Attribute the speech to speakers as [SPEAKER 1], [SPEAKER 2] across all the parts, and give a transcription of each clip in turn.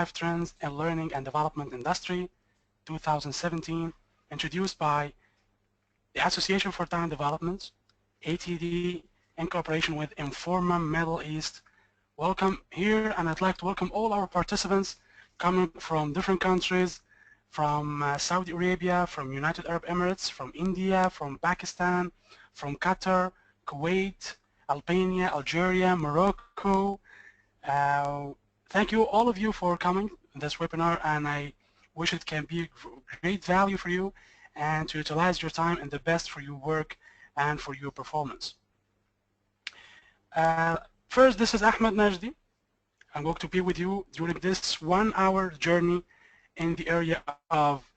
[SPEAKER 1] Trends in Learning and Development Industry 2017, introduced by the Association for Talent Development, ATD, in cooperation with Informa Middle East. Welcome here, and I'd like to welcome all our participants coming from different countries, from Saudi Arabia, from United Arab Emirates, from India, from Pakistan, from Qatar, Kuwait, Albania, Algeria, Morocco. Thank you, all of you, for coming to this webinar, and I wish it can be great value for you and to utilize your time in the best for your work and for your performance. First, this is Ahmed Magdy. I'm going to be with you during this 1-hour journey in the area of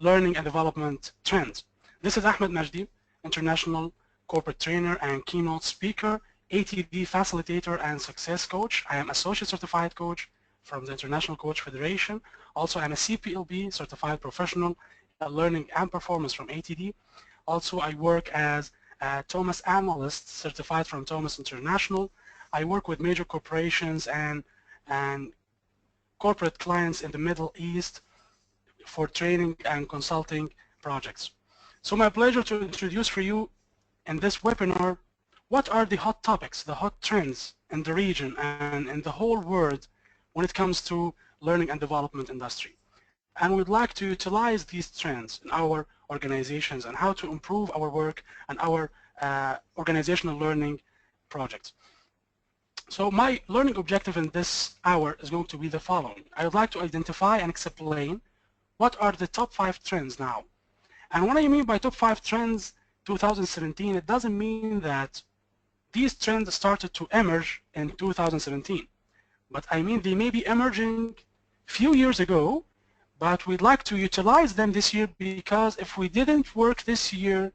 [SPEAKER 1] learning and development trends. This is Ahmed Magdy, international corporate trainer and keynote speaker, ATD Facilitator and Success Coach. I am Associate Certified Coach from the International Coach Federation. Also, I'm a CPLP Certified Professional in Learning and Performance from ATD. Also, I work as a Thomas Analyst Certified from Thomas International. I work with major corporations and corporate clients in the Middle East for training and consulting projects. So my pleasure to introduce for you in this webinar what are the hot topics, the hot trends in the region and in the whole world when it comes to learning and development industry. And we'd like to utilize these trends in our organizations and how to improve our work and our organizational learning projects. So my learning objective in this hour is going to be the following. I would like to identify and explain what are the top 5 trends now. And what I mean by top 5 trends 2017, it doesn't mean that these trends started to emerge in 2017. But I mean they may be emerging few years ago, but we'd like to utilize them this year, because if we didn't work this year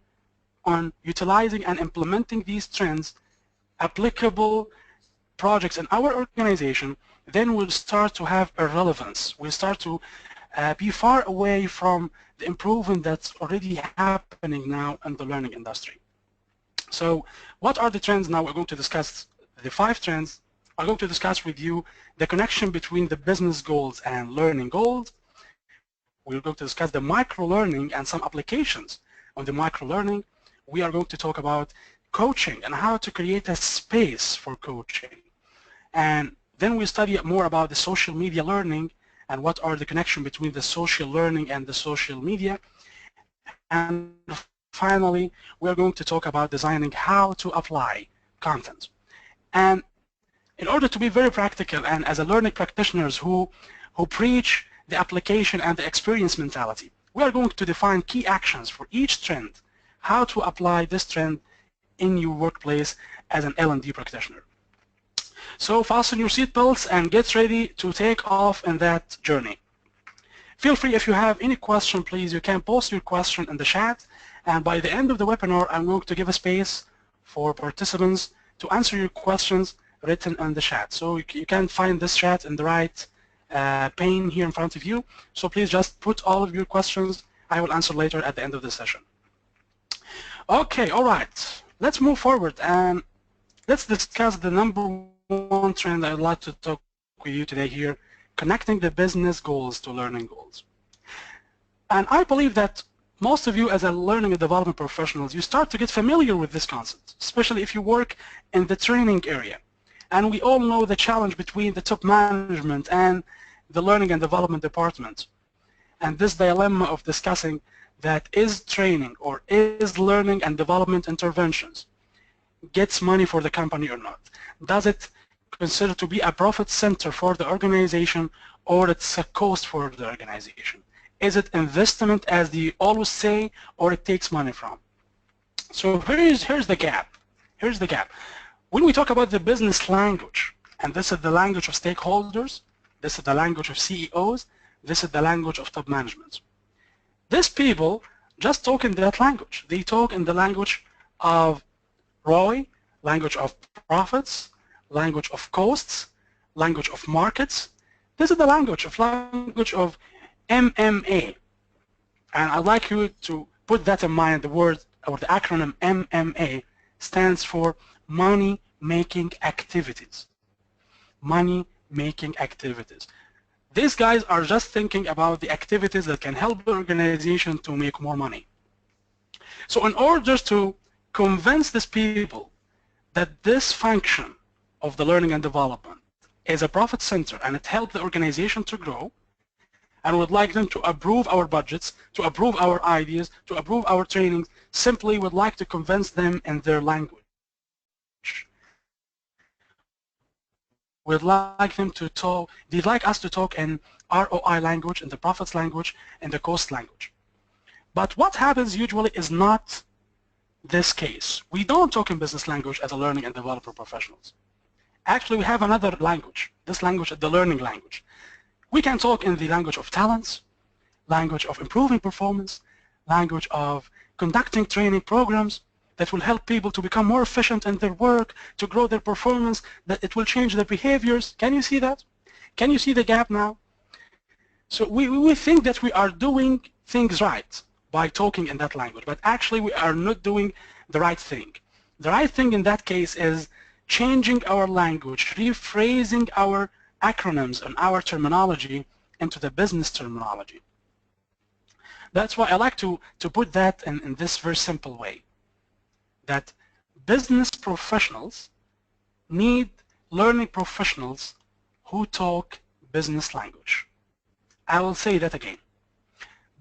[SPEAKER 1] on utilizing and implementing these trends, applicable projects in our organization, then we'll start to have irrelevance. We'll start to be far away from the improvement that's already happening now in the learning industry. So what are the trends now? We're going to discuss the 5 trends. I'm going to discuss with you the connection between the business goals and learning goals. We're going to discuss the micro-learning and some applications on the micro-learning. We are going to talk about coaching and how to create a space for coaching. And then we study more about the social media learning and what are the connection between the social learning and the social media. And finally, we're going to talk about designing how to apply content. And in order to be very practical, and as a learning practitioners who preach the application and the experience mentality, we are going to define key actions for each trend, how to apply this trend in your workplace as an L&D practitioner. So fasten your seatbelts and get ready to take off in that journey. Feel free, if you have any question, please, you can post your question in the chat, and by the end of the webinar, I'm going to give a space for participants to answer your questions written in the chat. So you can find this chat in the right pane here in front of you. So please just put all of your questions. I will answer later at the end of the session. Okay, all right. Let's move forward and let's discuss the number 1 trend I'd like to talk with you today here, connecting the business goals to learning goals. And I believe that most of you as a learning and development professionals, you start to get familiar with this concept, especially if you work in the training area. And we all know the challenge between the top management and the learning and development department. And this dilemma of discussing that is training or is learning and development interventions gets money for the company or not? Does it consider to be a profit center for the organization, or it's a cost for the organization? Is it investment, as they always say, or it takes money from? So here's the gap. Here's the gap. When we talk about the business language, and this is the language of stakeholders, this is the language of CEOs, this is the language of top management. These people just talk in that language. They talk in the language of ROI, language of profits, language of costs, language of markets. This is the language of MMA. And I'd like you to put that in mind. The word or the acronym MMA stands for money-making activities. Money-making activities. These guys are just thinking about the activities that can help the organization to make more money. So in order to convince these people that this function of the learning and development is a profit center and it helps the organization to grow, and would like them to approve our budgets, to approve our ideas, to approve our trainings, simply would like to convince them in their language. We'd like them to talk, they'd like us to talk in ROI language, in the profits language, in the cost language. But what happens usually is not this case. We don't talk in business language as a learning and developer professionals. Actually, we have another language. This language is the learning language. We can talk in the language of talents, language of improving performance, language of conducting training programs that will help people to become more efficient in their work, to grow their performance, that it will change their behaviors. Can you see that? Can you see the gap now? So we think that we are doing things right by talking in that language, but actually we are not doing the right thing. The right thing in that case is changing our language, rephrasing our acronyms and our terminology into the business terminology. That's why I like to put that in this very simple way, that business professionals need learning professionals who talk business language. I will say that again.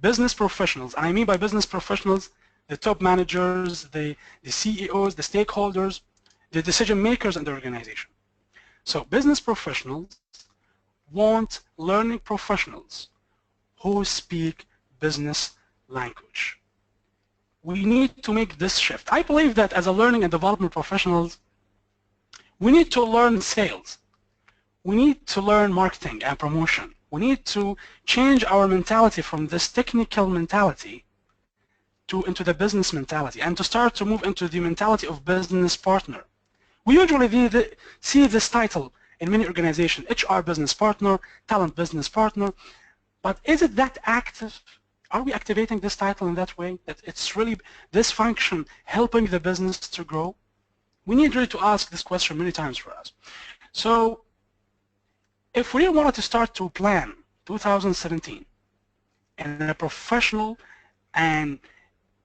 [SPEAKER 1] Business professionals, and I mean by business professionals, the top managers, the CEOs, the stakeholders, the decision makers in the organization. So business professionals want learning professionals who speak business language. We need to make this shift. I believe that as a learning and development professionals, we need to learn sales. We need to learn marketing and promotion. We need to change our mentality from this technical mentality into the business mentality, and to start to move into the mentality of business partner. We usually see this title in many organizations, HR business partner, talent business partner, but is it that active? Are we activating this title in that way, that it's really this function helping the business to grow? We need really to ask this question many times for us. So if we wanted to start to plan 2017 in a professional and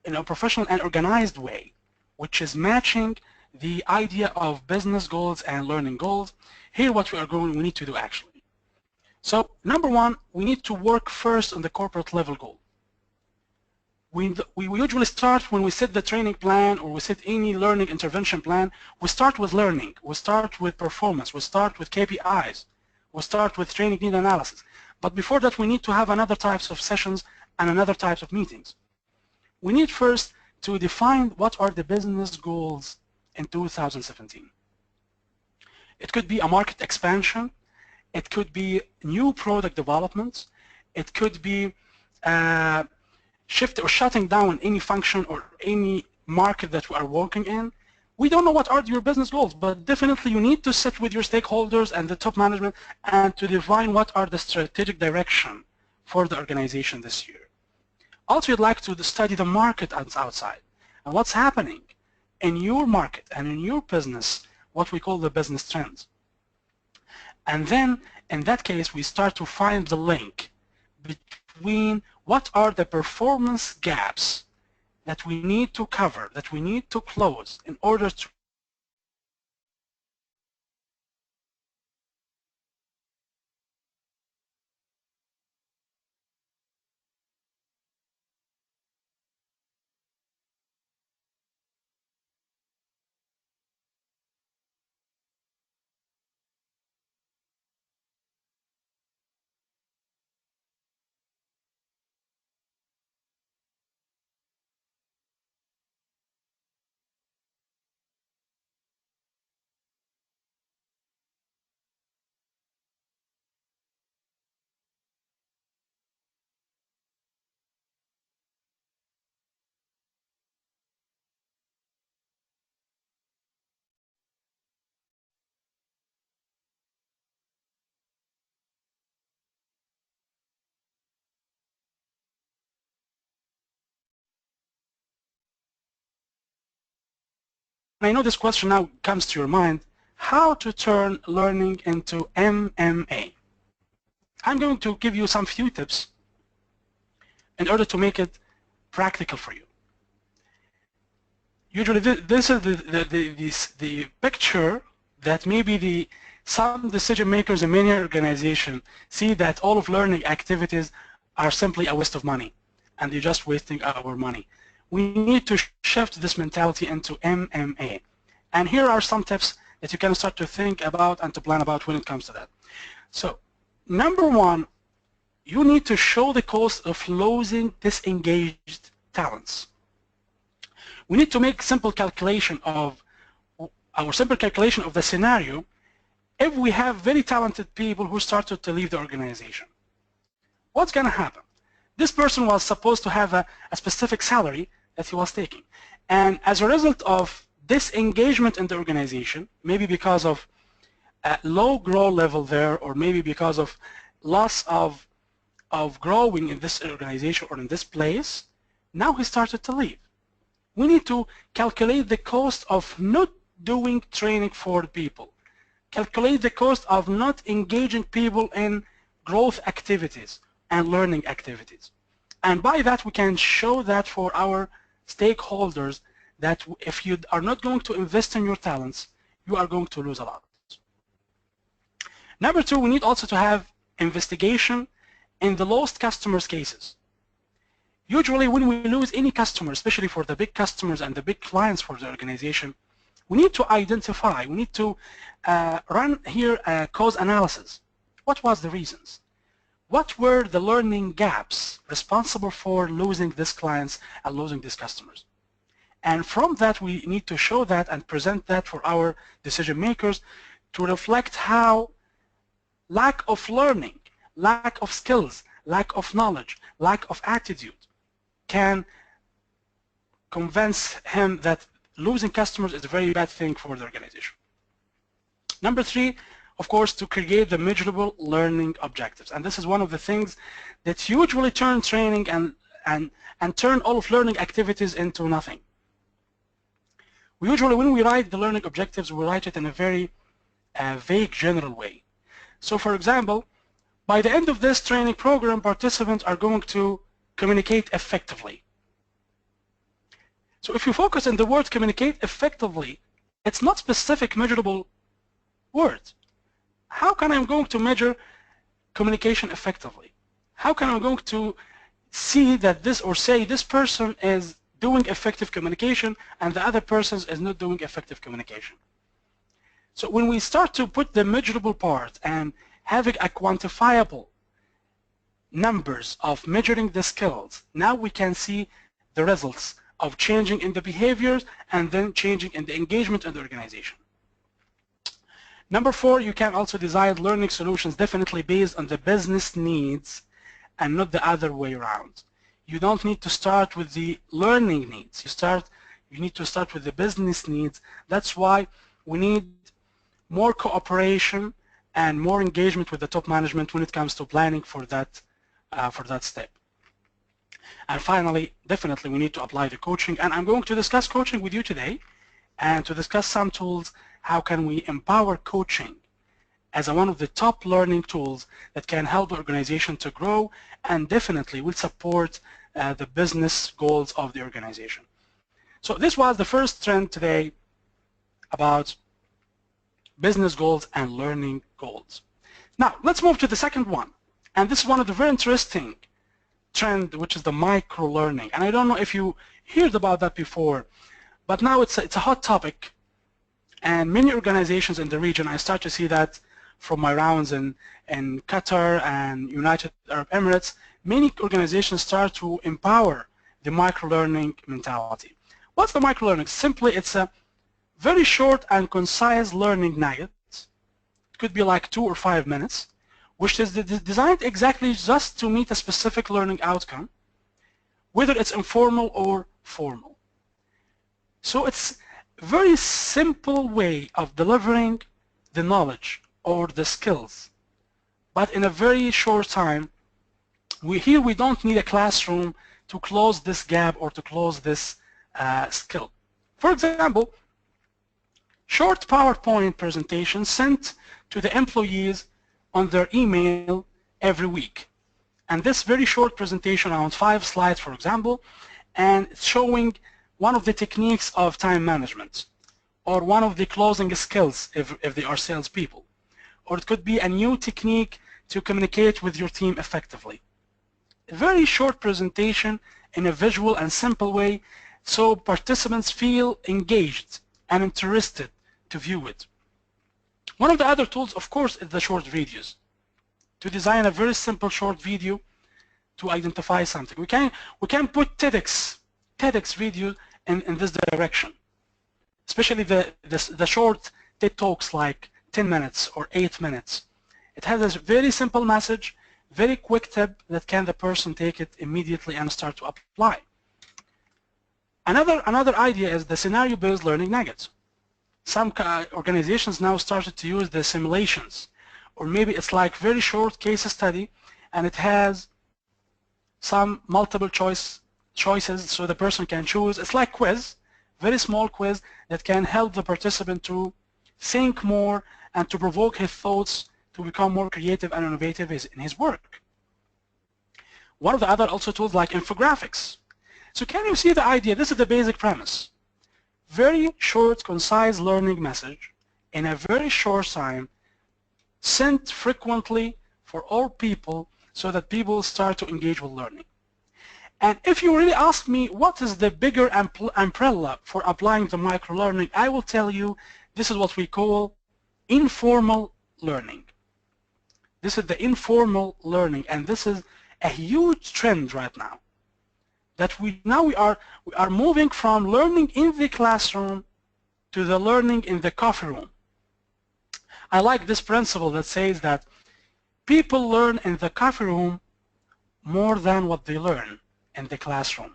[SPEAKER 1] organized way, which is matching the idea of business goals and learning goals, here what we need to do actually. So number one, we need to work first on the corporate level goal. We usually start when we set the training plan or we set any learning intervention plan, we start with learning, we start with performance, we start with KPIs, we start with training need analysis. But before that, we need to have another types of sessions and another types of meetings. We need first to define what are the business goals in 2017. It could be a market expansion, it could be new product developments, it could be shift or shutting down any function or any market that we are working in. We don't know what are your business goals, but definitely you need to sit with your stakeholders and the top management and to define what are the strategic direction for the organization this year. Also, you'd like to study the market outside and what's happening in your market and in your business, what we call the business trends. And then, in that case, we start to find the link between what are the performance gaps that we need to cover, that we need to close in order to I know this question now comes to your mind, how to turn learning into MMA. I'm going to give you some few tips in order to make it practical for you. Usually this is the picture that maybe some decision makers in many organizations see that all of learning activities are simply a waste of money and they're just wasting our money. We need to shift this mentality into MMA. And here are some tips that you can start to think about and to plan about when it comes to that. So, number one, you need to show the cost of losing disengaged talents. We need to make simple calculation of the scenario if we have very talented people who started to leave the organization. What's going to happen? This person was supposed to have a specific salary that he was taking. And as a result of disengagement in the organization, maybe because of a low growth level there, or maybe because of loss of growing in this organization or in this place, now he started to leave. We need to calculate the cost of not doing training for people. Calculate the cost of not engaging people in growth activities and learning activities. And by that we can show that for our stakeholders that if you are not going to invest in your talents, you are going to lose a lot. Number two, we need also to have investigation in the lost customers cases. Usually when we lose any customer, especially for the big customers and the big clients for the organization, we need to identify, we need to run here a cause analysis. What was the reasons? What were the learning gaps responsible for losing these clients and losing these customers? And from that, we need to show that and present that for our decision makers to reflect how lack of learning, lack of skills, lack of knowledge, lack of attitude can convince him that losing customers is a very bad thing for the organization. Number three, of course, to create the measurable learning objectives. And this is one of the things that usually turn training and turn all of learning activities into nothing. We usually, when we write the learning objectives, we write it in a very vague, general way. So, for example, by the end of this training program, participants are going to communicate effectively. So if you focus on the word communicate effectively, it's not specific measurable words. How can I going to measure communication effectively? How can I going to see that this or say this person is doing effective communication and the other person is not doing effective communication? So when we start to put the measurable part and having a quantifiable numbers of measuring the skills, now we can see the results of changing in the behaviors and then changing in the engagement in the organization. Number four, you can also design learning solutions definitely based on the business needs and not the other way around. You don't need to start with the learning needs. You need to start with the business needs. That's why we need more cooperation and more engagement with the top management when it comes to planning for that step. And finally, definitely we need to apply the coaching, and I'm going to discuss coaching with you today and to discuss some tools. How can we empower coaching as one of the top learning tools that can help the organization to grow and definitely will support the business goals of the organization. So this was the first trend today about business goals and learning goals. Now let's move to the second one, and this is one of the very interesting trend, which is the micro learning. And I don't know if you heard about that before, but now it's a hot topic, and many organizations in the region, I start to see that from my rounds in Qatar and United Arab Emirates, many organizations start to empower the micro learning mentality. What's the micro learning? Simply, it's a very short and concise learning nugget. It could be like 2 or 5 minutes, which is designed exactly just to meet a specific learning outcome, whether it's informal or formal. So it's a very simple way of delivering the knowledge or the skills, but in a very short time. Here we don't need a classroom to close this gap or to close this skill. For example, short PowerPoint presentation sent to the employees on their email every week. And this very short presentation, around 5 slides for example, and it's showing one of the techniques of time management, or one of the closing skills if they are salespeople, or it could be a new technique to communicate with your team effectively. A very short presentation in a visual and simple way so participants feel engaged and interested to view it. One of the other tools, of course, is the short videos. To design a very simple short video to identify something. We can put TEDx video in this direction, especially the short TED Talks like 10 minutes or 8 minutes. It has a very simple message, very quick tip that can the person take it immediately and start to apply. Another idea is the scenario-based learning nuggets. Some organizations now started to use the simulations, or maybe it's like very short case study and it has some multiple choices so the person can choose. It's like quiz, very small quiz that can help the participant to think more and to provoke his thoughts to become more creative and innovative in his work. One of the other also tools like infographics. So can you see the idea? This is the basic premise. Very short, concise learning message in a very short time, sent frequently for all people so that people start to engage with learning. And if you really ask me what is the bigger umbrella for applying the micro-learning, I will tell you this is what we call informal learning. This is the informal learning, and this is a huge trend right now. That we are moving from learning in the classroom to the learning in the coffee room. I like this principle that says that people learn in the coffee room more than what they learn in the classroom.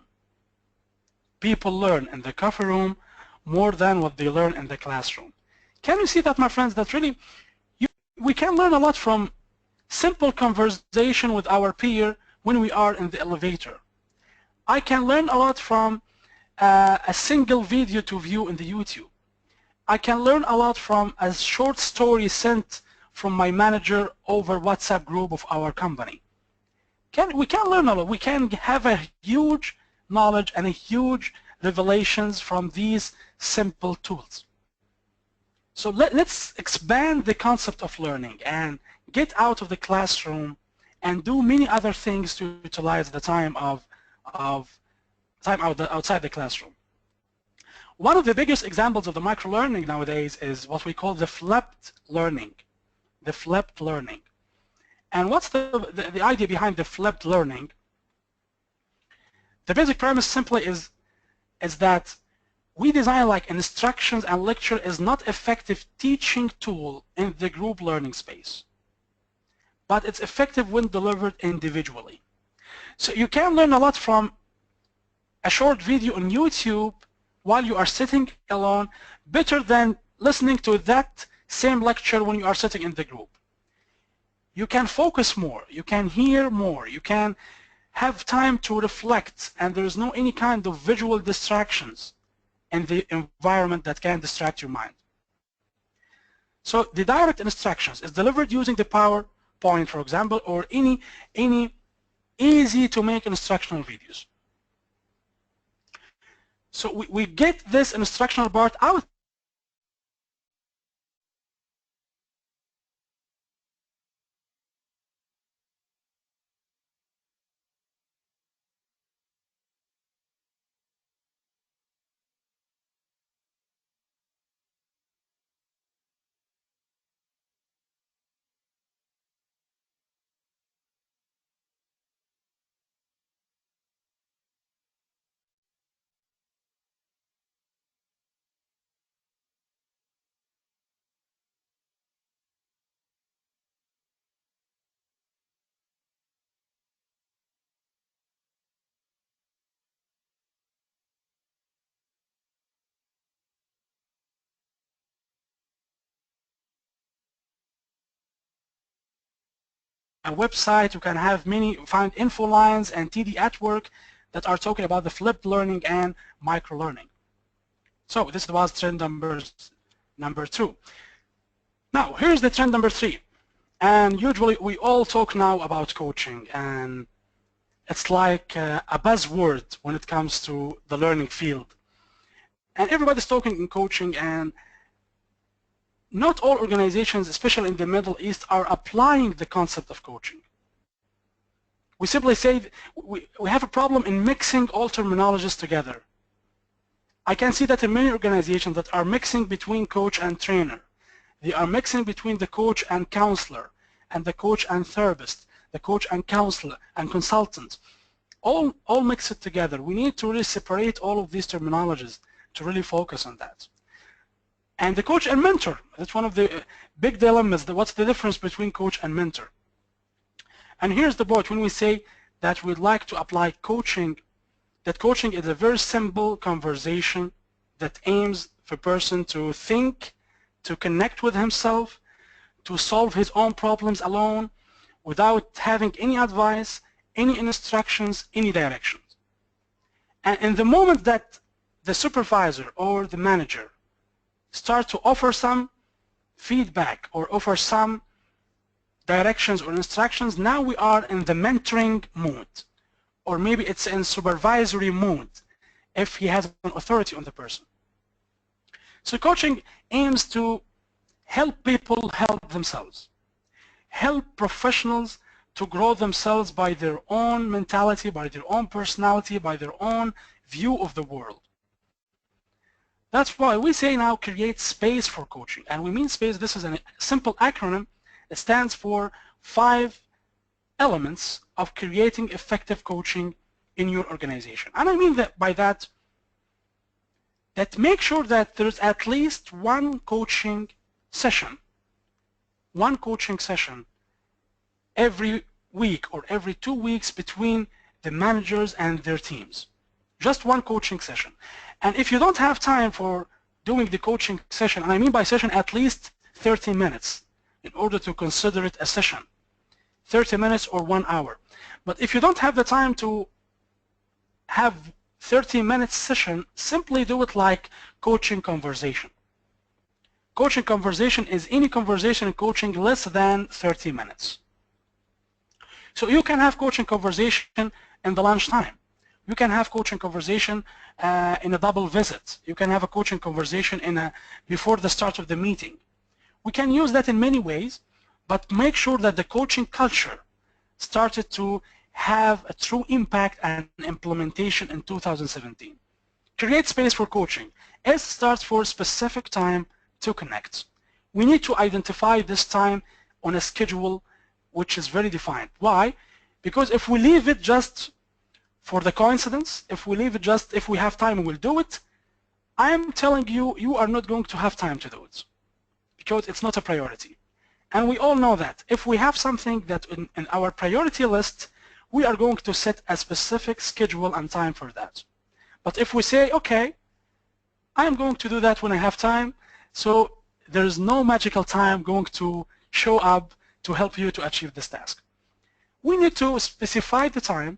[SPEAKER 1] People learn in the coffee room more than what they learn in the classroom. Can you see that, my friends, that really we can learn a lot from simple conversation with our peer when we are in the elevator. I can learn a lot from a single video to view in the YouTube. I can learn a lot from a short story sent from my manager over WhatsApp group of our company. We can learn a lot. We can have a huge knowledge and a huge revelations from these simple tools. So let's expand the concept of learning and get out of the classroom and do many other things to utilize the time outside the classroom. One of the biggest examples of the micro-learning nowadays is what we call the flipped learning. The flipped learning. And what's the idea behind the flipped learning? The basic premise simply is that we design like instructions and lecture is not effective teaching tool in the group learning space, but it's effective when delivered individually. So you can learn a lot from a short video on YouTube while you are sitting alone, better than listening to that same lecture when you are sitting in the group. You can focus more, you can hear more, you can have time to reflect, and there is no any kind of visual distractions in the environment that can distract your mind. So the direct instructions is delivered using the PowerPoint, for example, or any easy to make instructional videos. So we get this instructional part out. A website, you can have find info lines and TD at work that are talking about the flipped learning and micro learning. So this was trend number 2. Now here's the trend number 3. And usually we all talk now about coaching, and it's like a buzzword when it comes to the learning field. And everybody's talking in coaching, and not all organizations, especially in the Middle East, are applying the concept of coaching. We simply say we have a problem in mixing all terminologies together. I can see that in many organizations that are mixing between coach and trainer. They are mixing between the coach and counselor, and the coach and therapist, the coach and counselor and consultant. All mix it together. We need to really separate all of these terminologies to really focus on that. And the coach and mentor, that's one of the big dilemmas. What's the difference between coach and mentor? And here's the point. When we say that we'd like to apply coaching, that coaching is a very simple conversation that aims for a person to think, to connect with himself, to solve his own problems alone without having any advice, any instructions, any directions. And in the moment that the supervisor or the manager start to offer some feedback or offer some directions or instructions, now we are in the mentoring mood, or maybe it's in supervisory mood if he has an authority on the person. So coaching aims to help people help themselves, help professionals to grow themselves by their own mentality, by their own personality, by their own view of the world. That's why we say now create space for coaching. And we mean space, this is a simple acronym. It stands for 5 elements of creating effective coaching in your organization. And I mean that by that make sure that there's at least one coaching session every week or every 2 weeks between the managers and their teams. Just one coaching session. And if you don't have time for doing the coaching session, and I mean by session at least 30 minutes in order to consider it a session, 30 minutes or 1 hour. But if you don't have the time to have 30-minute session, simply do it like coaching conversation. Coaching conversation is any conversation in coaching less than 30 minutes. So you can have coaching conversation in the lunchtime. You can have coaching conversation in a double visit. You can have a coaching conversation before the start of the meeting. We can use that in many ways, but make sure that the coaching culture started to have a true impact and implementation in 2017. Create space for coaching. S starts for specific time to connect. We need to identify this time on a schedule which is very defined. Why? Because if we leave it just for the coincidence, if we have time we'll do it, I am telling you, you are not going to have time to do it because it's not a priority. And we all know that. If we have something that in our priority list, we are going to set a specific schedule and time for that. But if we say, okay, I am going to do that when I have time, so there is no magical time going to show up to help you to achieve this task. We need to specify the time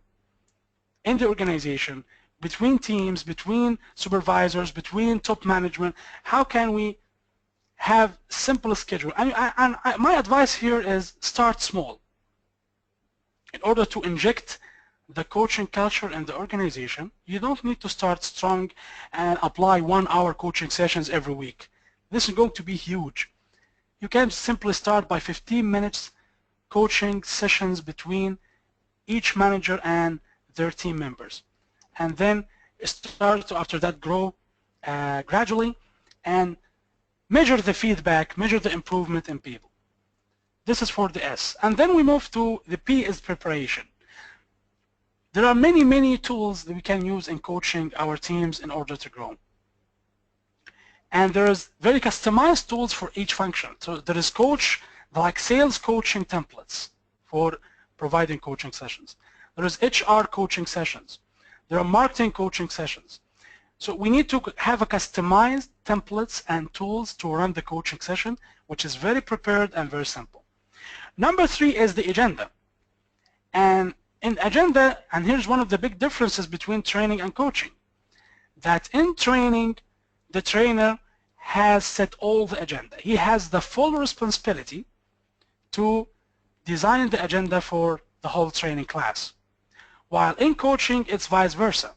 [SPEAKER 1] in the organization, between teams, between supervisors, between top management. How can we have simple schedule? And my advice here is start small. In order to inject the coaching culture in the organization, you don't need to start strong and apply 1-hour coaching sessions every week. This is going to be huge. You can simply start by 15 minutes coaching sessions between each manager and their team members. And then start to, after that, grow gradually and measure the feedback, measure the improvement in people. This is for the S. And then we move to the P is preparation. There are many, many tools that we can use in coaching our teams in order to grow. And there's very customized tools for each function. So there is like sales coaching templates for providing coaching sessions. There is HR coaching sessions. There are marketing coaching sessions. So we need to have a customized templates and tools to run the coaching session, which is very prepared and very simple. Number 3 is the agenda. And in agenda, and here's one of the big differences between training and coaching, that in training, the trainer has set all the agenda. He has the full responsibility to design the agenda for the whole training class. While in coaching, it's vice versa.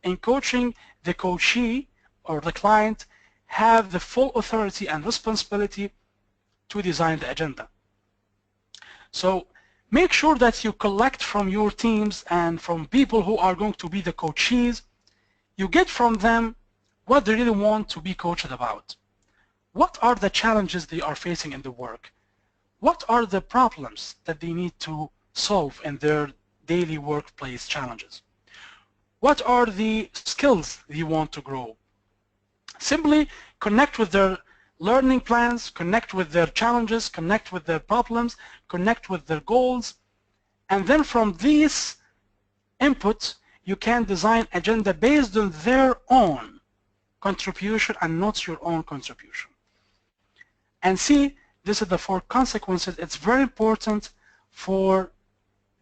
[SPEAKER 1] In coaching, the coachee or the client have the full authority and responsibility to design the agenda. So make sure that you collect from your teams and from people who are going to be the coachees, you get from them what they really want to be coached about. What are the challenges they are facing in the work? What are the problems that they need to solve in their daily workplace challenges? What are the skills they want to grow? Simply connect with their learning plans, connect with their challenges, connect with their problems, connect with their goals, and then from these inputs you can design agenda based on their own contribution and not your own contribution. And see, this is the 4 consequences. It's very important for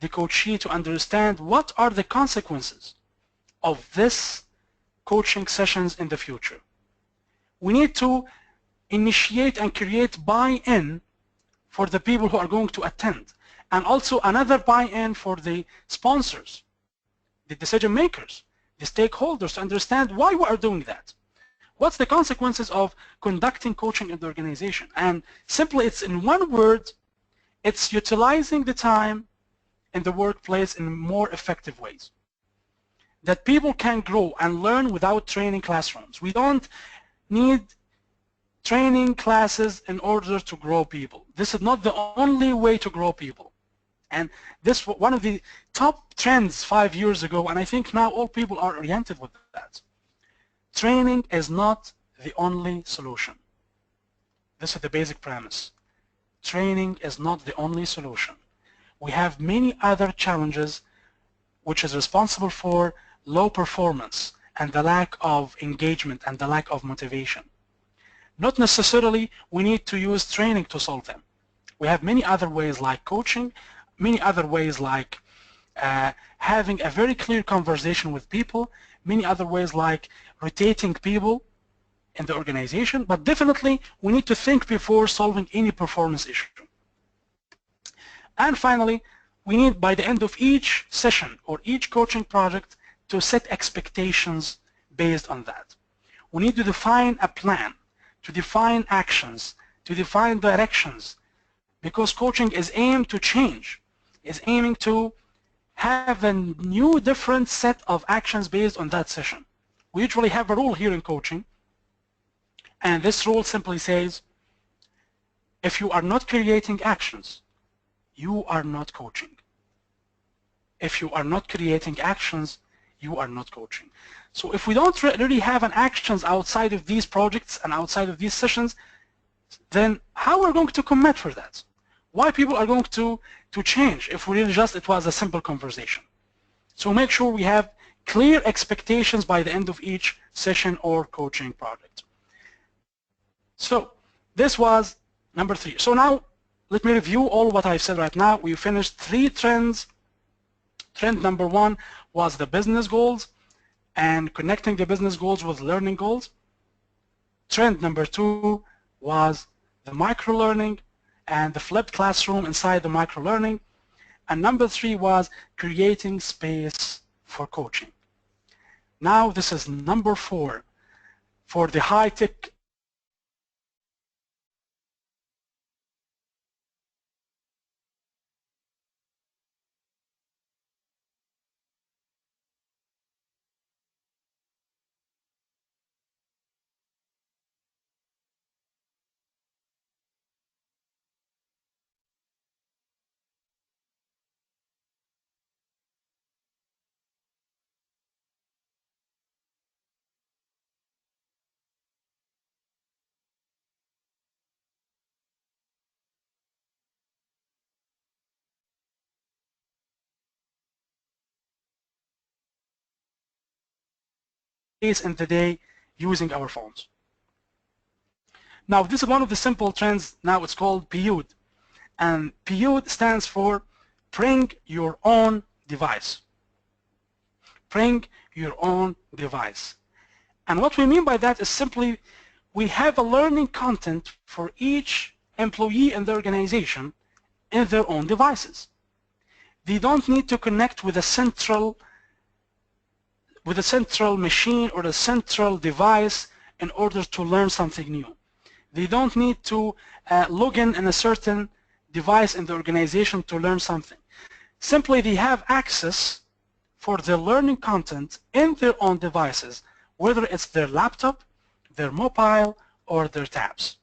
[SPEAKER 1] the coachee to understand what are the consequences of this coaching sessions in the future. We need to initiate and create buy-in for the people who are going to attend, and also another buy-in for the sponsors, the decision makers, the stakeholders, to understand why we are doing that. What's the consequences of conducting coaching in the organization? And simply, it's in one word, it's utilizing the time in the workplace in more effective ways. That people can grow and learn without training classrooms. We don't need training classes in order to grow people. This is not the only way to grow people. And this was one of the top trends 5 years ago, and I think now all people are oriented with that. Training is not the only solution. This is the basic premise. Training is not the only solution. We have many other challenges which is responsible for low performance and the lack of engagement and the lack of motivation. Not necessarily we need to use training to solve them. We have many other ways like coaching, many other ways like having a very clear conversation with people, many other ways like rotating people in the organization, but definitely we need to think before solving any performance issue. And finally, we need by the end of each session or each coaching project to set expectations based on that. We need to define a plan, to define actions, to define directions, because coaching is aimed to change, is aiming to have a new different set of actions based on that session. We usually have a rule here in coaching, and this rule simply says, if you are not creating actions, you are not coaching. If you are not creating actions, you are not coaching. So if we don't really have an actions outside of these projects and outside of these sessions, then how are we going to commit for that? Why people are going to change if we really just it was a simple conversation? So make sure we have clear expectations by the end of each session or coaching project. So this was number 3. So now let me review all what I've said right now. We finished 3 trends. Trend number 1 was the business goals and connecting the business goals with learning goals. Trend number 2 was the micro-learning and the flipped classroom inside the micro-learning. And number 3 was creating space for coaching. Now this is number 4 for the high-tech in the day using our phones. Now this is one of the simple trends. Now it's called BYOD, and BYOD stands for bring your own device. Bring your own device. And what we mean by that is simply we have a learning content for each employee in the organization in their own devices. They don't need to connect with a central machine or a central device in order to learn something new. They don't need to log in a certain device in the organization to learn something. Simply they have access for their learning content in their own devices, whether it's their laptop, their mobile, or their tabs.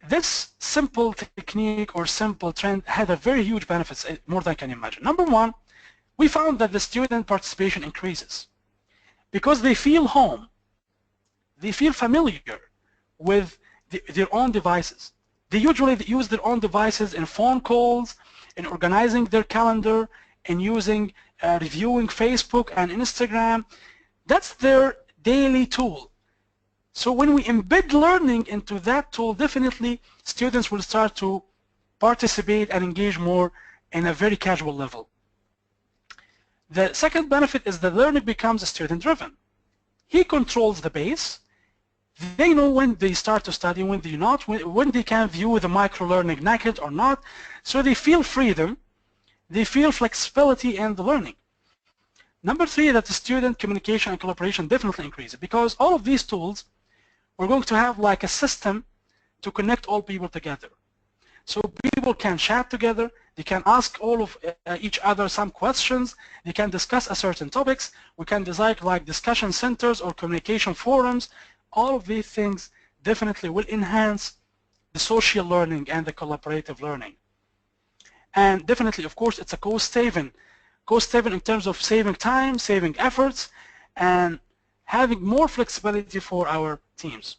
[SPEAKER 1] This simple technique or simple trend had a very huge benefits, more than I can imagine. Number one, we found that the student participation increases because they feel home, they feel familiar with their own devices. They usually use their own devices in phone calls, in organizing their calendar, in using, reviewing Facebook and Instagram. That's their daily tool. So when we embed learning into that tool, definitely students will start to participate and engage more in a very casual level. The second benefit is that learning becomes student-driven. He controls the pace. They know when they start to study, when they not, when they can view the micro-learning naked or not. So they feel freedom. They feel flexibility in the learning. Number three, that the student communication and collaboration definitely increases because all of these tools, we're going to have like a system to connect all people together. So people can chat together, they can ask all of each other some questions, they can discuss a certain topics, we can design like discussion centers or communication forums. All of these things definitely will enhance the social learning and the collaborative learning. And definitely, of course, it's a cost saving in terms of saving time, saving efforts, and having more flexibility for our teams.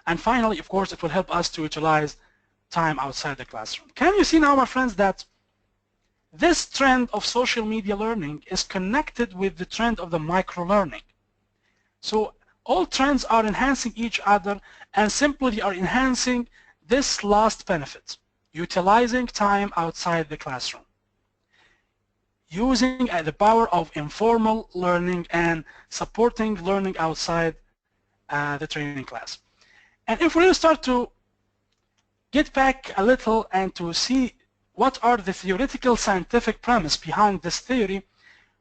[SPEAKER 1] And finally, of course, it will help us to utilize time outside the classroom. Can you see now, my friends, that this trend of social media learning is connected with the trend of the micro-learning? So all trends are enhancing each other and simply are enhancing this last benefit, utilizing time outside the classroom, using the power of informal learning and supporting learning outside the training class. And if we start to get back a little and to see what are the theoretical scientific premise behind this theory,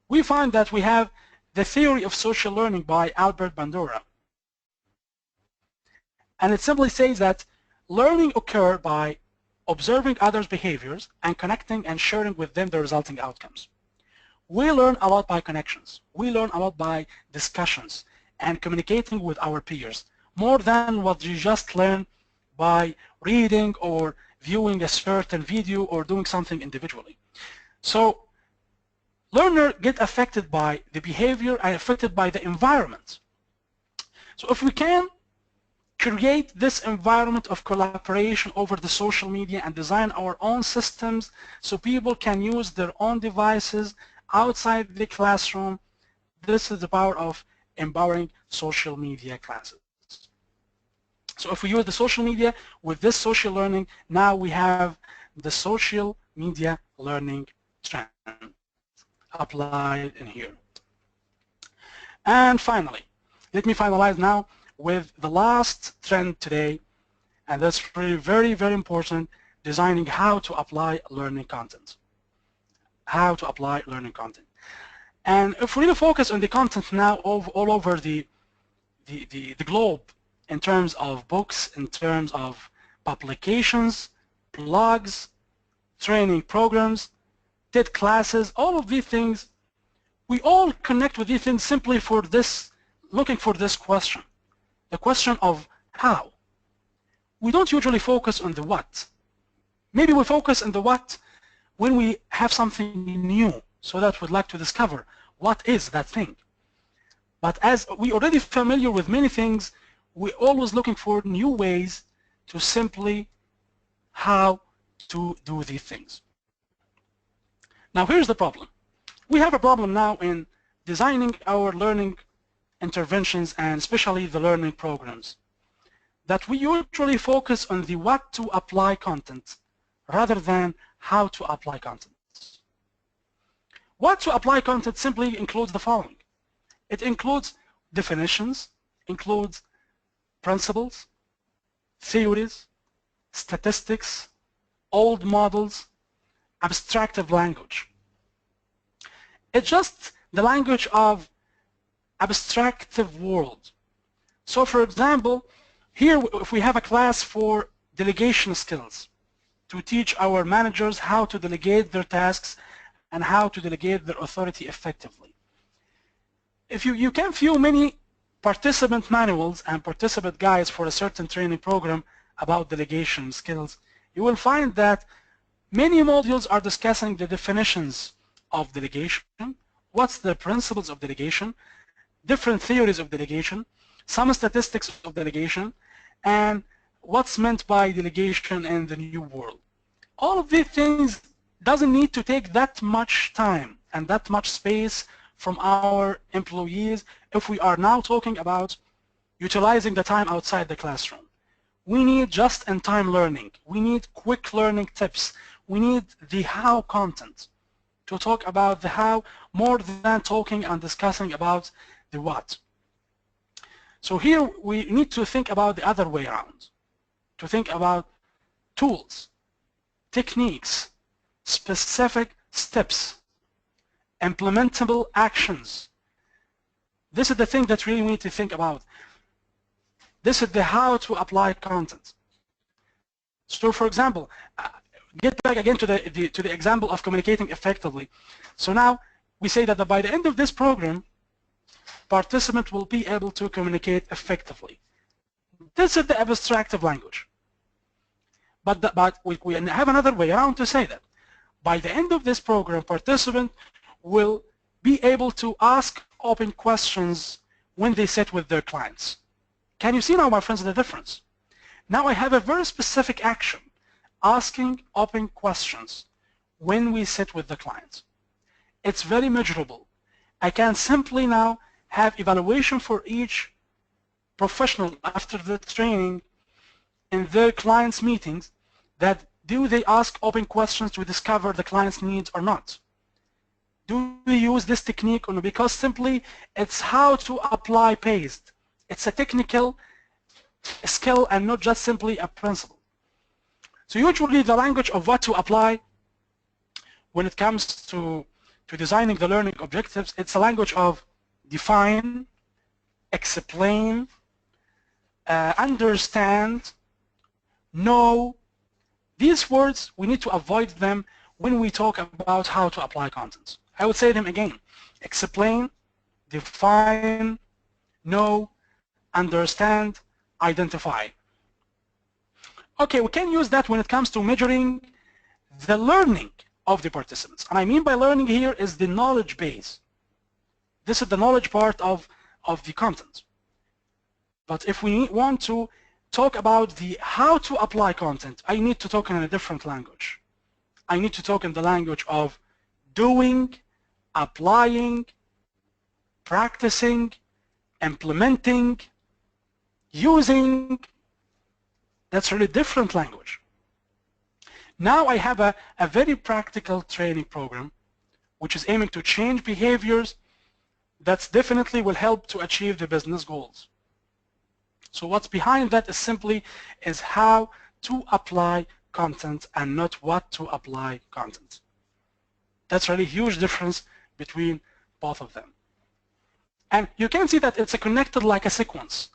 [SPEAKER 1] we find that we have the theory of social learning by Albert Bandura. And it simply says that learning occurs by observing others' behaviors and connecting and sharing with them the resulting outcomes. We learn a lot by connections. We learn a lot by discussions and communicating with our peers, more than what you just learn by reading or viewing a certain video or doing something individually. So learners get affected by the behavior and affected by the environment. So if we can create this environment of collaboration over the social media and design our own systems so people can use their own devices outside the classroom, this is the power of empowering social media classes. So if we use the social media with this social learning, now we have the social media learning trend applied in here. And finally, let me finalize now with the last trend today, and that's really very, very important, designing how to apply learning content. How to apply learning content. And if we really focus on the content now all over the globe, in terms of books, in terms of publications, blogs, training programs, TED classes, all of these things, we all connect with these things simply for this, looking for this question, the question of how. We don't usually focus on the what. Maybe we focus on the what when we have something new, so that we'd like to discover what is that thing. But as we already familiar with many things, we're always looking for new ways to simply how to do these things. Now here's the problem. We have a problem now in designing our learning interventions and especially the learning programs, that we usually focus on the what to apply content rather than how to apply content. What to apply content simply includes the following. It includes definitions, includes principles, theories, statistics, old models, abstractive language. It's just the language of abstractive world. So for example, here if we have a class for delegation skills to teach our managers how to delegate their tasks and how to delegate their authority effectively. If you can view many participant manuals and participant guides for a certain training program about delegation skills, you will find that many modules are discussing the definitions of delegation, what's the principles of delegation, different theories of delegation, some statistics of delegation, and what's meant by delegation in the new world. All of these things doesn't need to take that much time and that much space from our employees if we are now talking about utilizing the time outside the classroom. We need just-in-time learning. We need quick learning tips. We need the how content to talk about the how more than talking and discussing about the what. So here we need to think about the other way around, to think about tools, techniques, specific steps, implementable actions. This is the thing that really we need to think about. This is the how to apply content. So for example, get back again to the example of communicating effectively. So now we say that by the end of this program, participants will be able to communicate effectively. This is the abstractive language. But we have another way around to say that. By the end of this program, participants will be able to ask open questions when they sit with their clients. Can you see now, my friends, the difference? Now I have a very specific action, asking open questions when we sit with the client. It's very measurable. I can simply now have evaluation for each professional after the training in their clients' meetings, that do they ask open questions to discover the client's needs or not? Do we use this technique or not? Because simply it's how to apply based. It's a technical skill and not just simply a principle. So usually the language of what to apply when it comes to designing the learning objectives, it's a language of define, explain, understand, know. These words, we need to avoid them when we talk about how to apply content. I would say them again. Explain, define, know, understand, identify. Okay, we can use that when it comes to measuring the learning of the participants. And I mean by learning here is the knowledge base. This is the knowledge part of the content. But if we want to talk about the how to apply content, I need to talk in a different language. I need to talk in the language of doing, applying, practicing, implementing, using. That's a really different language. Now I have a very practical training program which is aiming to change behaviors that definitely will help to achieve the business goals. So what's behind that is simply how to apply content and not what to apply content. That's really a huge difference between both of them. And you can see that it's connected like a sequence.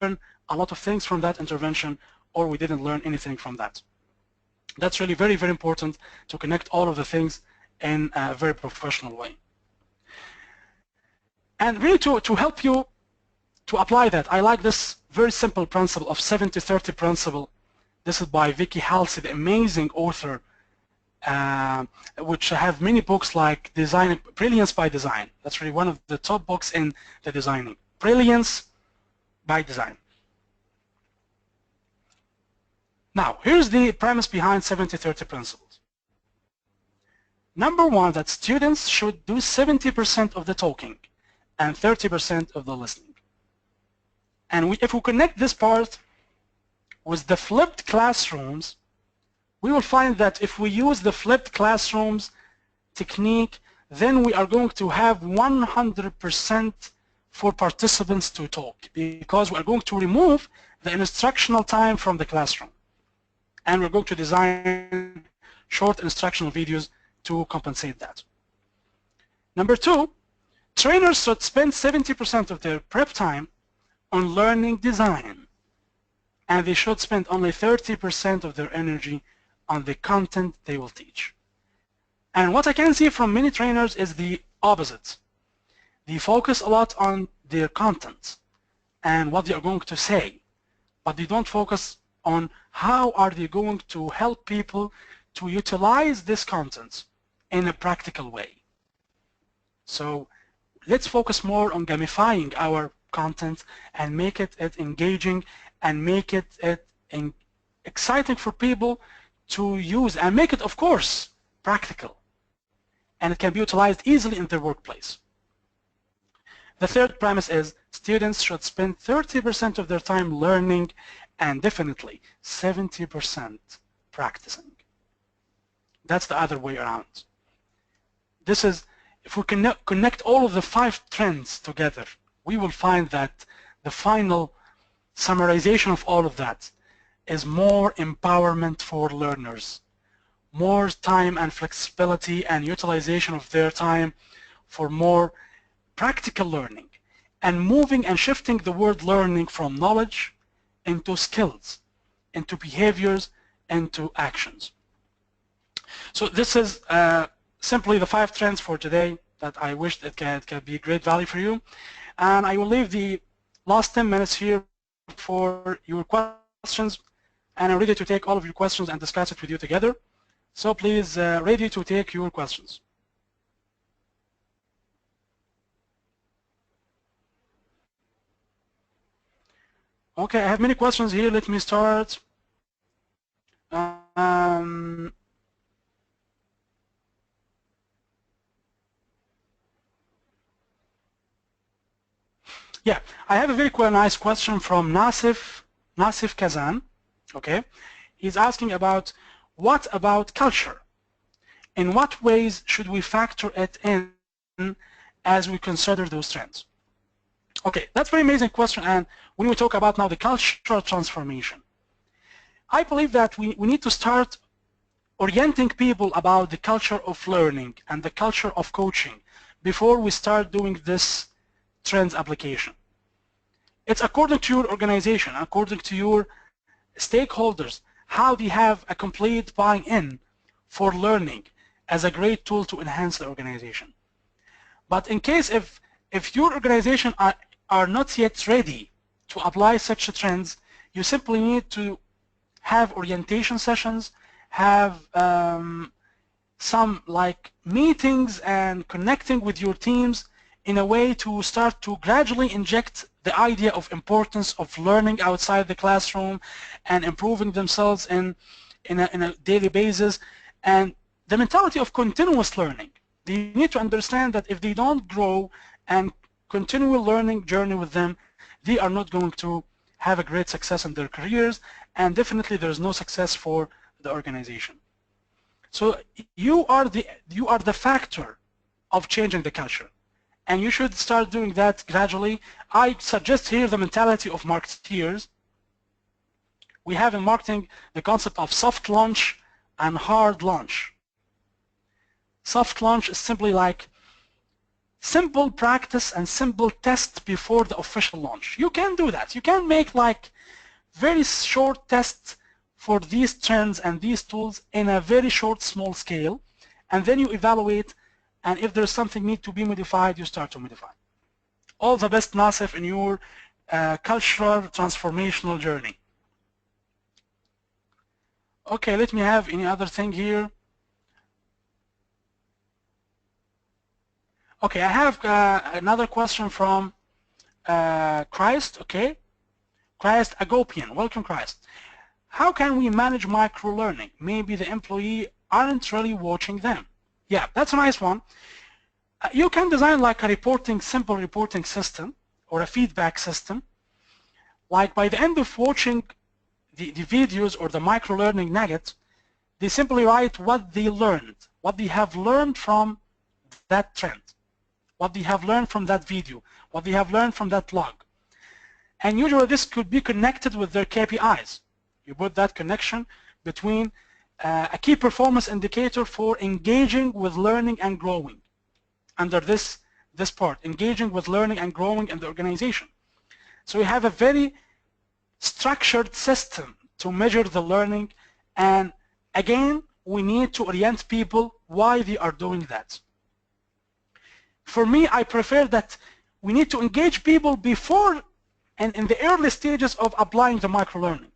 [SPEAKER 1] A lot of things from that intervention, or we didn't learn anything from that. That's really very, very important to connect all of the things in a very professional way. And really to help you to apply that, I like this very simple principle of 70-30 principle. This is by Vicky Halsey, the amazing author, which have many books like Brilliance by Design. That's really one of the top books in the designing. Brilliance by Design. Now, here's the premise behind 70-30 principles. Number one, that students should do 70% of the talking and 30% of the listening. And if we connect this part with the flipped classrooms, we will find that if we use the flipped classrooms technique, then we are going to have 100% for participants to talk, because we are going to remove the instructional time from the classroom. And we're going to design short instructional videos to compensate that. Number two, trainers should spend 70% of their prep time on learning design, and they should spend only 30% of their energy on the content they will teach. And what I can see from many trainers is the opposite. They focus a lot on their content and what they are going to say, but they don't focus on how are they going to help people to utilize this content in a practical way. So let's focus more on gamifying our content and make it engaging and make it exciting for people to use, and make it, of course, practical, and it can be utilized easily in their workplace. The third premise is students should spend 30% of their time learning and definitely 70% practicing. That's the other way around. This is, if we connect all of the 5 trends together, we will find that the final summarization of all of that is more empowerment for learners, more time and flexibility and utilization of their time for more practical learning, and moving and shifting the word learning from knowledge into skills, into behaviors, into actions. So this is simply the 5 trends for today that I wish that can be great value for you. And I will leave the last 10 minutes here for your questions, and I'm ready to take all of your questions and discuss it with you together. So please, ready to take your questions. Okay, I have many questions here. Let me start. Yeah, I have a very nice question from Nasif Kazan. Okay, he's asking about, what about culture? In what ways should we factor it in as we consider those trends? Okay, that's a very amazing question, and when we talk about now the cultural transformation, I believe that we need to start orienting people about the culture of learning and the culture of coaching before we start doing this trends application. It's according to your organization, according to your stakeholders, how they have a complete buy-in for learning as a great tool to enhance the organization. But in case if your organization are not yet ready to apply such trends, you simply need to have orientation sessions, have some like meetings and connecting with your teams in a way to start to gradually inject the idea of importance of learning outside the classroom and improving themselves in a daily basis, and the mentality of continuous learning. They need to understand that if they don't grow and continue learning journey with them, they are not going to have a great success in their careers, and definitely there's no success for the organization. So you are the factor of changing the culture, and you should start doing that gradually. I suggest here the mentality of marketeers. We have in marketing the concept of soft launch and hard launch. Soft launch is simply like simple practice and simple test before the official launch. You can do that. You can make like very short tests for these trends and these tools in a very short, small scale, and then you evaluate, and if there's something need to be modified, you start to modify. All the best, Nasif, in your cultural transformational journey. Okay, let me have any other thing here. Okay, I have another question from Christ. Okay, Christ Agopian. Welcome, Christ. How can we manage micro-learning? Maybe the employee aren't really watching them. Yeah, that's a nice one. You can design like a simple reporting system or a feedback system. Like by the end of watching the videos or the micro-learning nuggets, they simply write what they learned, what they have learned from that trend, what they have learned from that video, what they have learned from that log. And usually this could be connected with their KPIs. You put that connection between a key performance indicator for engaging with learning and growing. Under this part, engaging with learning and growing in the organization. So we have a very structured system to measure the learning, and again, we need to orient people why they are doing that. For me, I prefer that we need to engage people before and in the early stages of applying the micro-learning.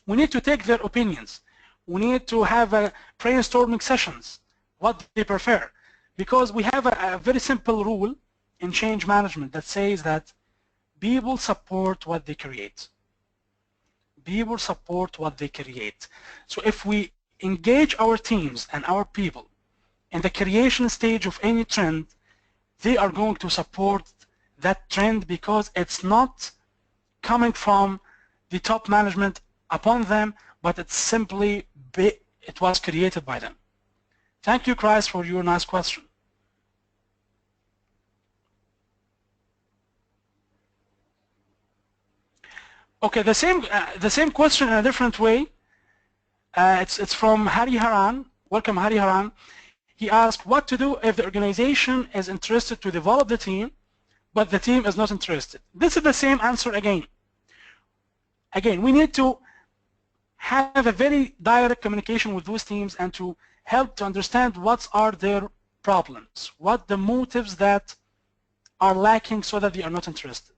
[SPEAKER 1] We need to take their opinions. We need to have brainstorming sessions, what they prefer. Because we have a very simple rule in change management that says that people support what they create. People support what they create. So if we engage our teams and our people in the creation stage of any trend, they are going to support that trend because it's not coming from the top management upon them, but it's simply, it was created by them. Thank you, Chris, for your nice question. Okay, the same question in a different way. It's from Hari Haran. Welcome, Hari Haran. He asked what to do if the organization is interested to develop the team, but the team is not interested. This is the same answer again. Again, we need to have a very direct communication with those teams and to help to understand what are their problems, what the motives that are lacking so that they are not interested.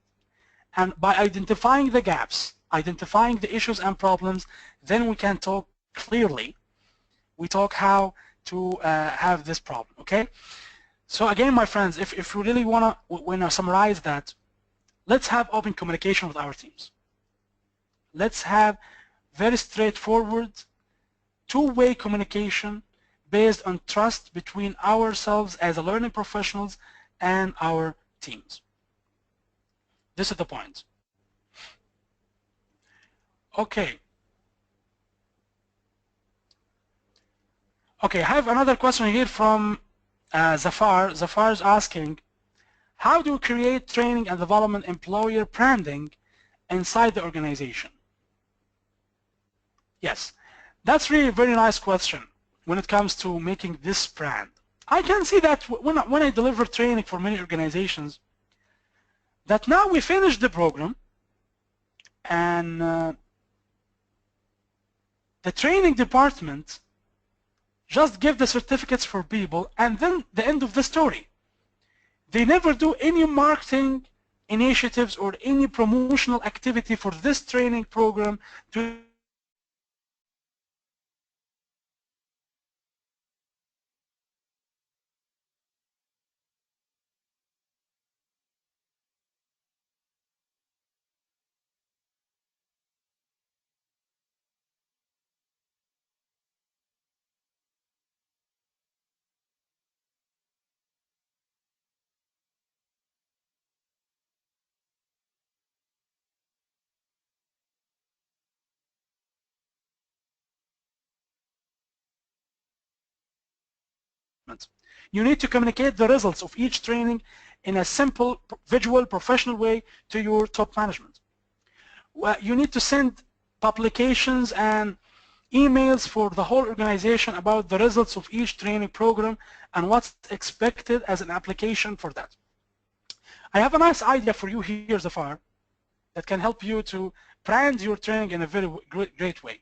[SPEAKER 1] And by identifying the gaps, identifying the issues and problems, then we can talk clearly. We talk how to have this problem, okay? So again, my friends, if we really want to summarize that, let's have open communication with our teams. Let's have very straightforward, two-way communication based on trust between ourselves as learning professionals and our teams. This is the point. Okay. Okay, I have another question here from Zafar. Zafar is asking, how do you create training and development employer branding inside the organization? Yes, that's really a very nice question when it comes to making this brand. I can see that when I deliver training for many organizations, that now we finish the program and the training department just give the certificates for people and then the end of the story. They never do any marketing initiatives or any promotional activity for this training program to You need to communicate the results of each training in a simple, visual, professional way to your top management. Well, you need to send publications and emails for the whole organization about the results of each training program and what's expected as an application for that. I have a nice idea for you here, Zafar, that can help you to brand your training in a very great way.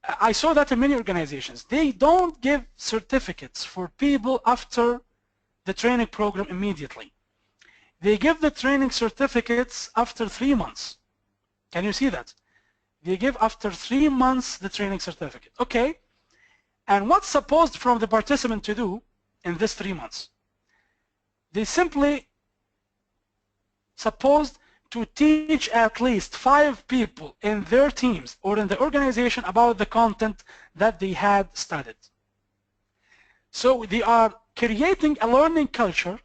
[SPEAKER 1] I saw that in many organizations. They don't give certificates for people after the training program immediately. They give the training certificates after 3 months. Can you see that? They give after 3 months the training certificate. Okay. And what's supposed from the participant to do in this 3 months? They simply supposed to teach at least 5 people in their teams or in the organization about the content that they had studied. So they are creating a learning culture.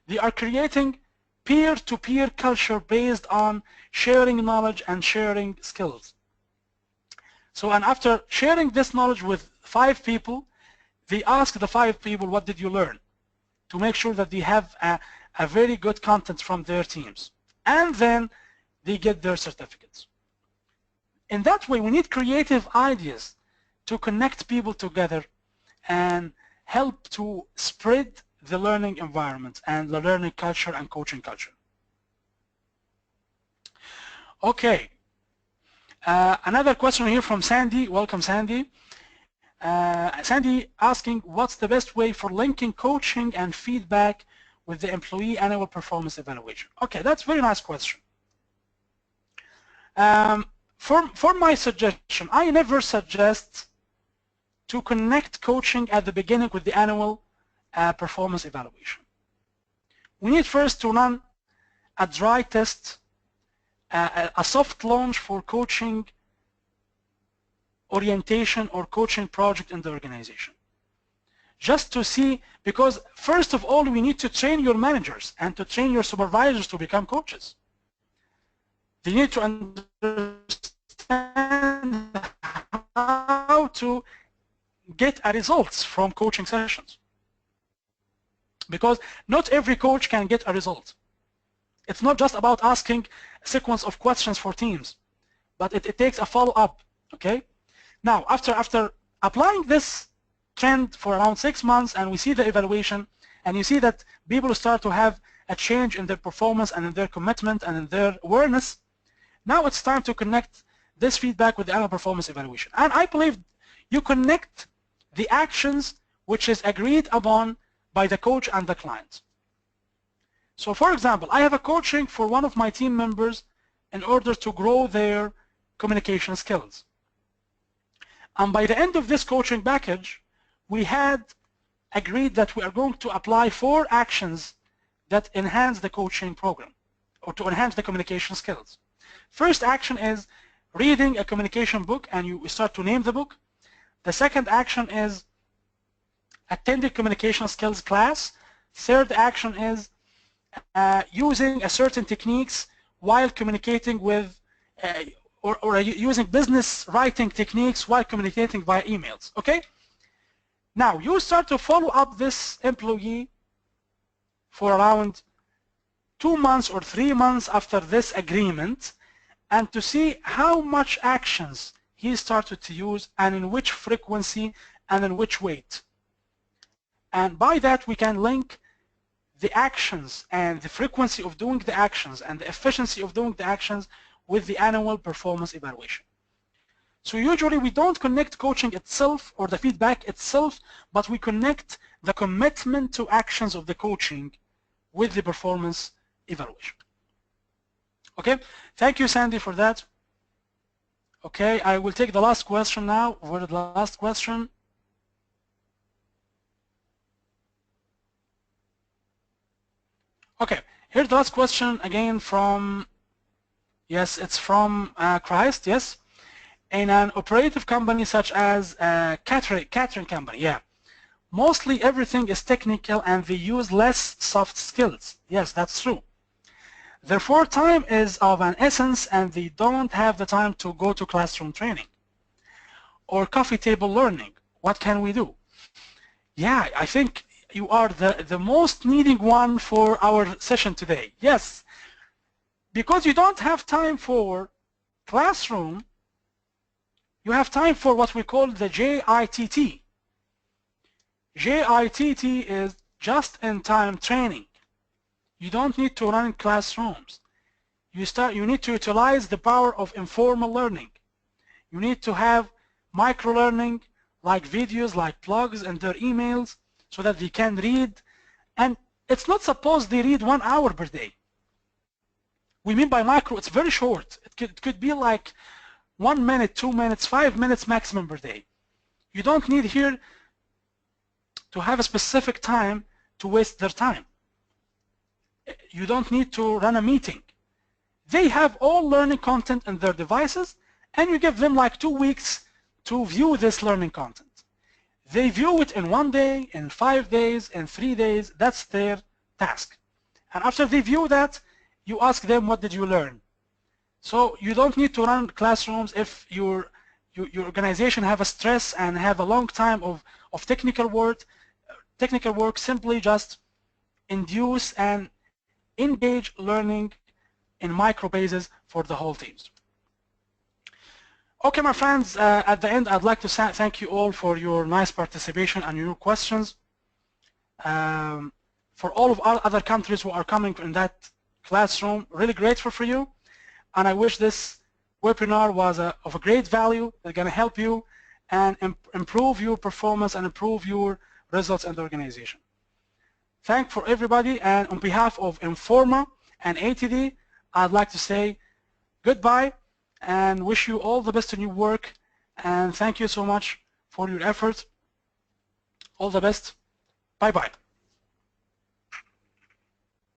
[SPEAKER 1] They are creating peer-to-peer culture based on sharing knowledge and sharing skills. So, and after sharing this knowledge with 5 people, they ask the 5 people, what did you learn? To make sure that they have a very good content from their teams. And then they get their certificates. In that way, we need creative ideas to connect people together and help to spread the learning environment and the learning culture and coaching culture. Okay. Another question here from Sandy. Welcome, Sandy. Sandy asking, what's the best way for linking coaching and feedback with the employee annual performance evaluation? Okay, that's a very nice question. For my suggestion, I never suggest to connect coaching at the beginning with the annual performance evaluation. We need first to run a dry test, a soft launch for coaching orientation or coaching project in the organization. Just to see, because first of all, we need to train your managers and to train your supervisors to become coaches. They need to understand how to get results from coaching sessions. Because not every coach can get a result. It's not just about asking a sequence of questions for teams, but it takes a follow-up, okay? Now, after applying this trend for around 6 months and we see the evaluation and you see that people start to have a change in their performance and in their commitment and in their awareness, now it's time to connect this feedback with the annual performance evaluation. And I believe you connect the actions which is agreed upon by the coach and the client. So for example, I have a coaching for one of my team members in order to grow their communication skills. And by the end of this coaching package, we had agreed that we are going to apply 4 actions that enhance the coaching program or to enhance the communication skills. First action is reading a communication book, and you start to name the book. The second action is attending communication skills class. Third action is using a certain techniques while communicating with or using business writing techniques while communicating via emails, okay? Now, you start to follow up this employee for around 2 months or 3 months after this agreement and to see how much actions he started to use and in which frequency and in which weight. And by that, we can link the actions and the frequency of doing the actions and the efficiency of doing the actions with the annual performance evaluation. So usually we don't connect coaching itself or the feedback itself, but we connect the commitment to actions of the coaching with the performance evaluation. Okay, thank you, Sandy, for that. Okay, I will take the last question now. Where's the last question? Okay, here's the last question again from, yes, it's from Christ, yes. In an operative company such as a catering company, yeah, mostly everything is technical and they use less soft skills. Yes, that's true. Therefore, time is of an essence and they don't have the time to go to classroom training or coffee table learning. What can we do? Yeah, I think you are the most needing one for our session today. Yes, because you don't have time for classroom, you have time for what we call the JITT. JITT is just-in-time training. You don't need to run classrooms. You need to utilize the power of informal learning. You need to have micro-learning, like videos, like blogs, and their emails, so that they can read. And it's not supposed they read 1 hour per day. We mean by micro, it's very short. It could be like 1 minute, 2 minutes, 5 minutes maximum per day. You don't need here to have a specific time to waste their time. You don't need to run a meeting. They have all learning content in their devices, and you give them like 2 weeks to view this learning content. They view it in 1 day, in 5 days, in 3 days. That's their task. And after they view that, you ask them, what did you learn? So you don't need to run classrooms if your organization have a stress and have a long time of technical work. Simply just induce and engage learning in micro basis for the whole teams. Okay, my friends, at the end, I'd like to thank you all for your nice participation and your questions. For all of our other countries who are coming in that classroom, really grateful for you. And I wish this webinar was of a great value. It's going to help you and improve your performance and improve your results in the organization. Thank for everybody, and on behalf of Informa and ATD, I'd like to say goodbye and wish you all the best in your work, and thank you so much for your effort. All the best. Bye-bye.